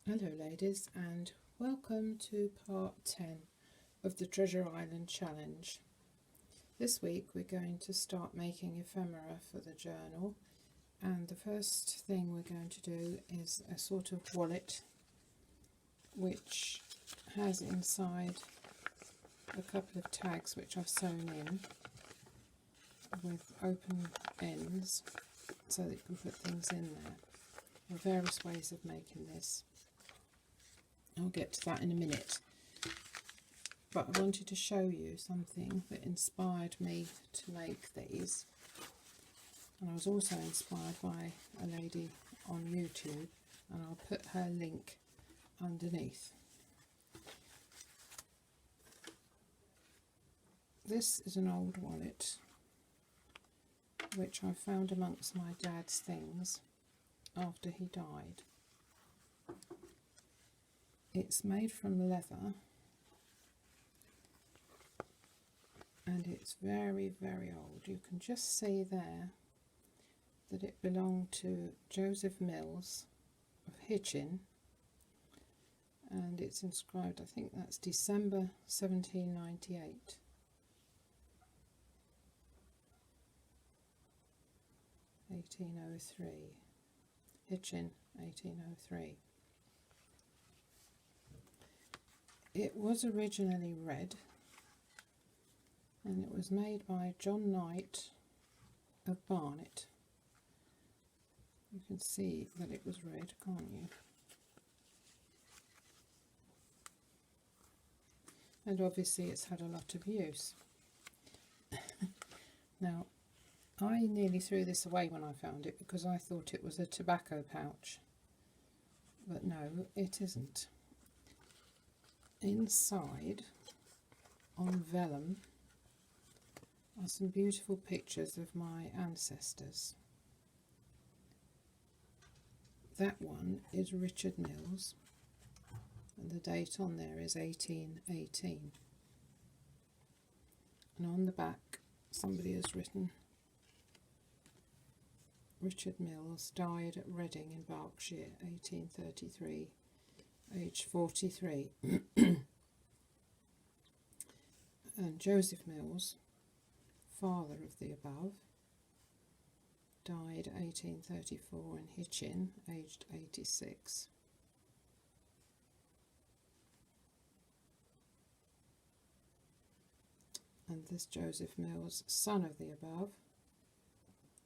Hello ladies, and welcome to part 10 of the Treasure Island challenge. This week we're going to start making ephemera for the journal, and the first thing we're going to do is a sort of wallet which has inside a couple of tags which I've sewn in with open ends so that you can put things in there. There are various ways of making this. I'll get to that in a minute, but I wanted to show you something that inspired me to make these, and I was also inspired by a lady on YouTube, and I'll put her link underneath. This is an old wallet which I found amongst my dad's things after he died. It's made from leather and it's very, very old. You can just see there that it belonged to Joseph Mills of Hitchin, and it's inscribed, I think that's December 1798. Hitchin, 1803. It was originally red, and it was made by John Knight of Barnet. You can see that it was red, can't you? And obviously it's had a lot of use. Now, I nearly threw this away when I found it because I thought it was a tobacco pouch, but no, it isn't. Inside, on vellum, are some beautiful pictures of my ancestors. That one is Richard Mills, and the date on there is 1818. And on the back, somebody has written, Richard Mills died at Reading in Berkshire, 1833, aged 43. And Joseph Mills, father of the above, died 1834 in Hitchin, aged 86. And this Joseph Mills, son of the above,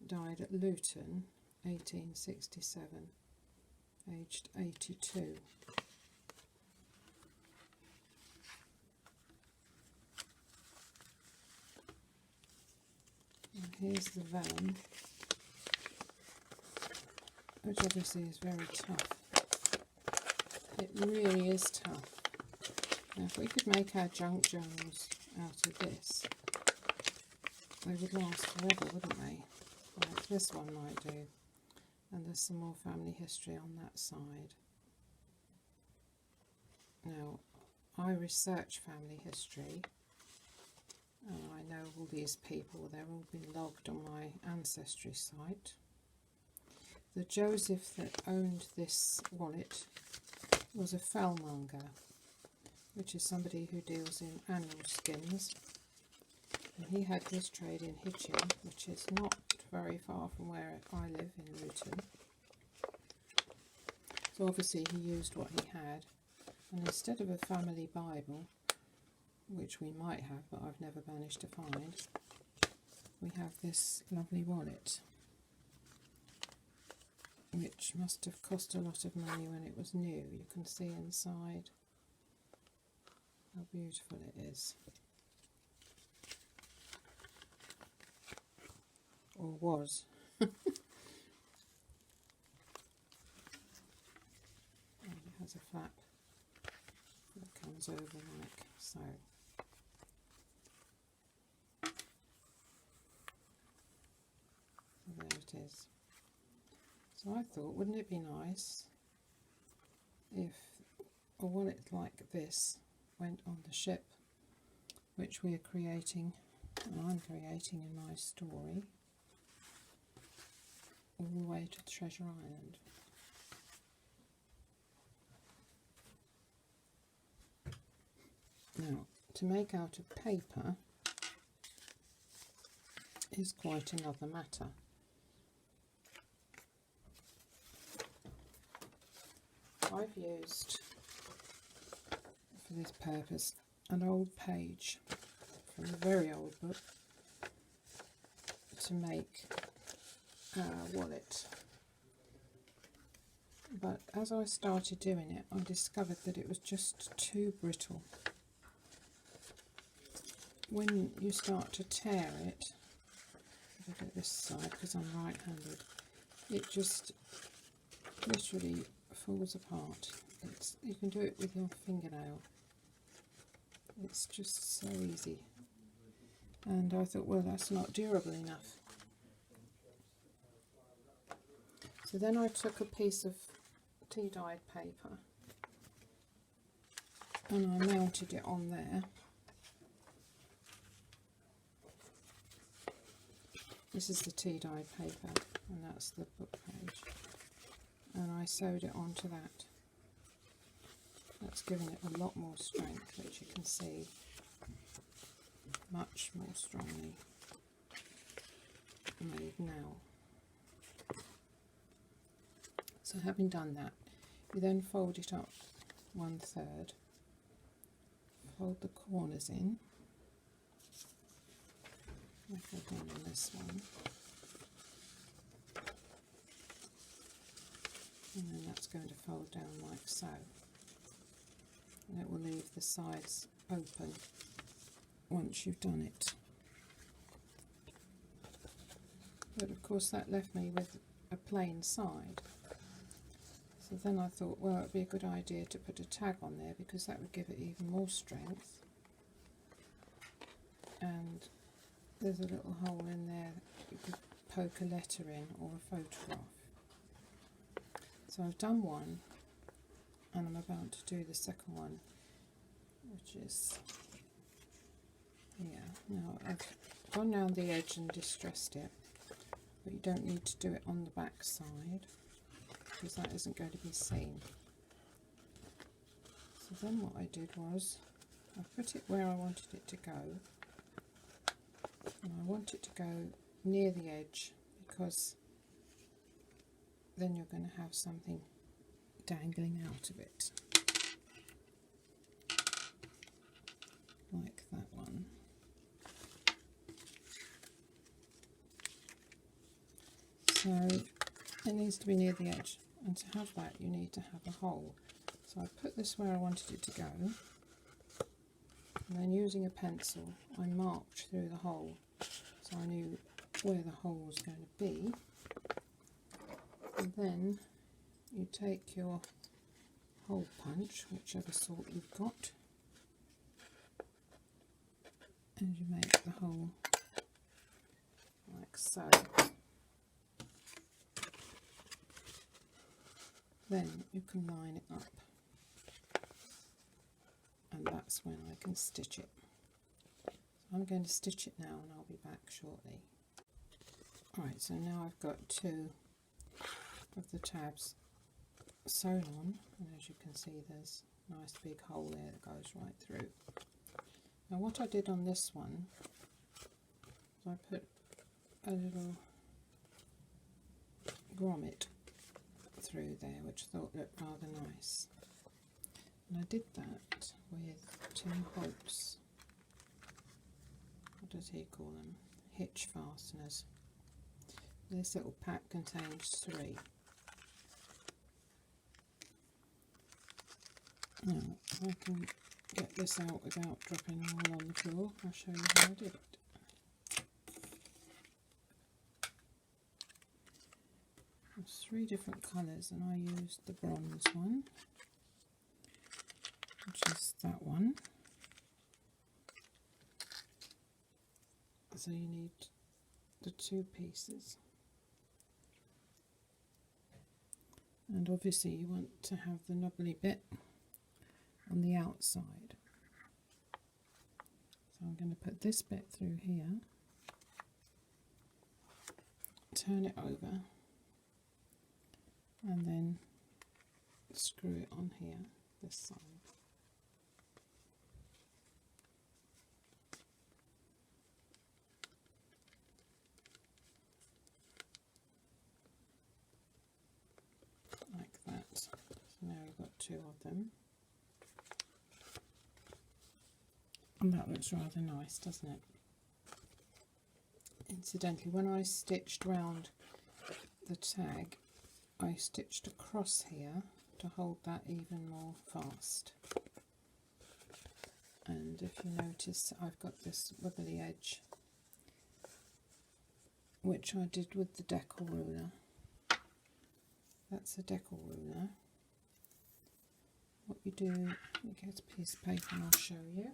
died at Luton, 1867, aged 82. And here's the vellum, which obviously is very tough. It really is tough. Now, if we could make our junk journals out of this, they would last forever, wouldn't they? Like this one might do. And there's some more family history on that side. Now, I research family history, and I know all these people. They're all been logged on my ancestry site. The Joseph that owned this wallet was a fellmonger, which is somebody who deals in animal skins. And he had his trade in Hitchin, which is not very far from where I live in Luton. So obviously he used what he had, and instead of a family Bible, which we might have but I've never managed to find, we have this lovely wallet, which must have cost a lot of money when it was new. You can see inside how beautiful it is. Or was. And it has a flap that comes over like so. So there it is. So I thought, wouldn't it be nice if a wallet like this went on the ship which we are creating, and I'm creating in my story, all the way to Treasure Island. to make out of paper is quite another matter. I've used, for this purpose, an old page from a very old book to make a wallet. But as I started doing it, I discovered that it was just too brittle. When you start to tear it, if I get this side because I'm right-handed, it just literally falls apart. You can do it with your fingernail. It's just so easy. And I thought, well, that's not durable enough. So then I took a piece of tea-dyed paper and I mounted it on there. This is the tea-dyed paper and that's the book page. And I sewed it onto that. That's giving it a lot more strength, which you can see, much more strongly made now. So having done that, you then fold it up 1/3, fold the corners in, like I've done on this one, and then that's going to fold down like so, and it will leave the sides open once you've done it. But of course that left me with a plain side. So then I thought, well, it would be a good idea to put a tag on there because that would give it even more strength. And there's a little hole in there that you could poke a letter in or a photograph. So I've done one and I'm about to do the second one, which is here. Now I've gone round the edge and distressed it, but you don't need to do it on the back side, because that isn't going to be seen. So then what I did was I put it where I wanted it to go, and I want it to go near the edge because then you're going to have something dangling out of it, like that one. So it needs to be near the edge, and to have that you need to have a hole. So I put this where I wanted it to go, and then using a pencil I marked through the hole so I knew where the hole was going to be. And then you take your hole punch, whichever sort you've got, and you make the hole like so. Then you can line it up, and that's when I can stitch it. So I'm going to stitch it now and I'll be back shortly. Alright, so now I've got 2 of the tabs sewn on, and as you can see there's a nice big hole there that goes right through. Now what I did on this one is I put a little grommet through there, which I thought looked rather nice, and I did that with Tim Holt's, what does he call them, hitch fasteners. This little pack contains 3. Now if I can get this out without dropping all on the floor, I'll show you how I did it. There's 3 different colours, and I used the bronze one, which is that one. So you need the 2 pieces, and obviously you want to have the knobbly bit on the outside. So I'm going to put this bit through here, turn it over, and then screw it on here, this side. 2 of them. And that looks rather nice, doesn't it? Incidentally, when I stitched round the tag, I stitched across here to hold that even more fast. And if you notice, I've got this wibbly edge, which I did with the decal ruler. That's a decal ruler. What you do, you get a piece of paper and I'll show you.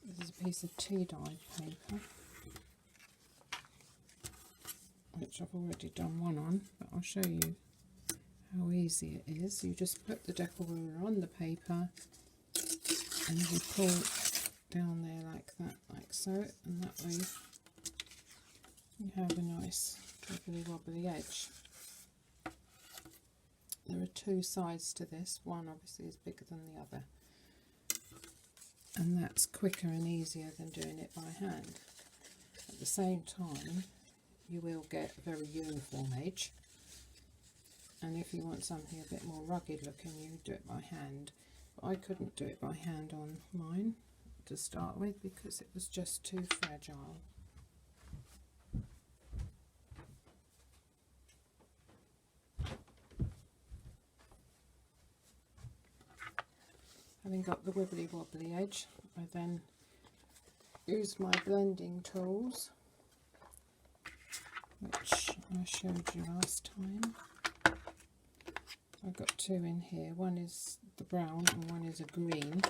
This is a piece of tea dye paper, which I've already done one on, but I'll show you how easy it is. You just put the decal ruler on the paper and you pull down there like that, like so, and that way you have a nice wibbly wobbly edge. There are 2 sides to this, one obviously is bigger than the other, and that's quicker and easier than doing it by hand. At the same time, you will get a very uniform edge, and if you want something a bit more rugged looking, you do it by hand. But I couldn't do it by hand on mine to start with because it was just too fragile. Having got the wibbly wobbly edge, I then use my blending tools, which I showed you last time. I've got 2 in here, one is the brown and one is a green.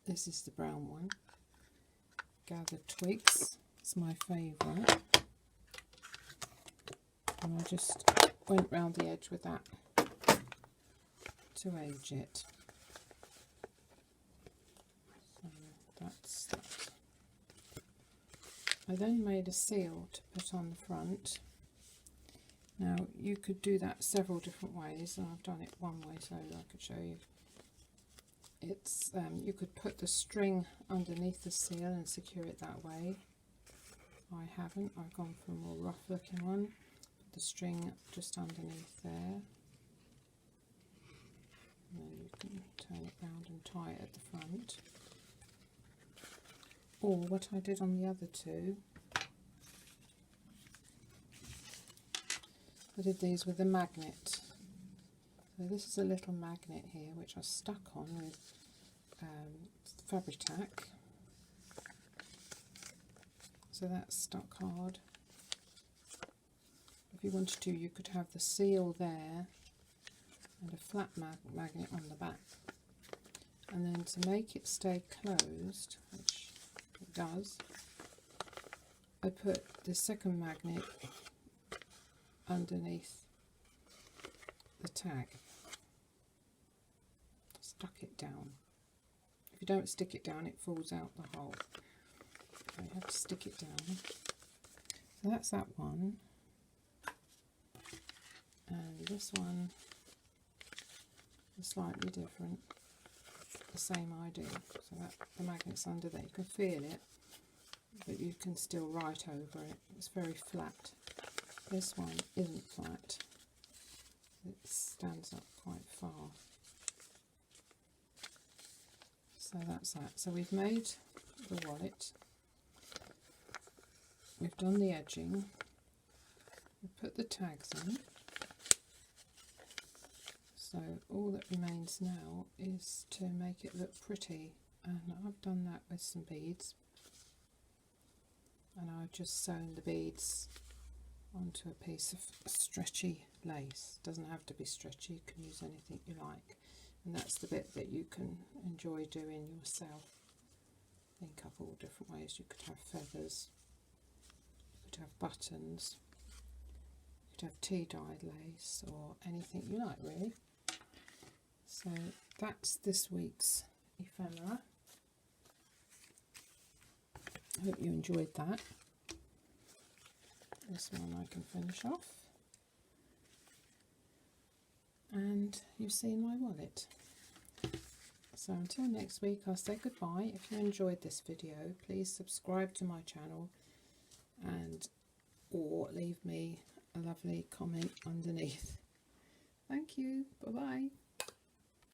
This is the brown one. Gather twigs, it's my favourite. And I just went round the edge with that to age it. So that's that. I then made a seal to put on the front. Now you could do that several different ways, and I've done it one way so I could show you. It's you could put the string underneath the seal and secure it that way. I haven't, I've gone for a more rough looking one. Put the string just underneath there. And then you can turn it round and tie it at the front. Or what I did on the other 2, I did these with a magnet. So this is a little magnet here which I stuck on with Fabri-Tac. So that's stuck hard. If you wanted to, you could have the seal there and a flat magnet on the back. And then to make it stay closed, which it does, I put the second magnet underneath the tag. Stuck it down. If you don't stick it down, it falls out the hole. So you have to stick it down. So that's that one. And this one is slightly different. The same idea. So that the magnet's under there. You can feel it, but you can still write over it. It's very flat. This one isn't flat. It stands up quite far. So that's that. So we've made the wallet. We've done the edging. We've put the tags in. So all that remains now is to make it look pretty, and I've done that with some beads, and I've just sewn the beads onto a piece of stretchy lace. Doesn't have to be stretchy, you can use anything you like, and that's the bit that you can enjoy doing yourself. Think of all different ways. You could have feathers, you could have buttons, you could have tea-dyed lace, or anything you like really. So that's this week's ephemera. I hope you enjoyed that. This one I can finish off. And you've seen my wallet. So until next week, I'll say goodbye. If you enjoyed this video, please subscribe to my channel and or leave me a lovely comment underneath. Thank you. Bye bye.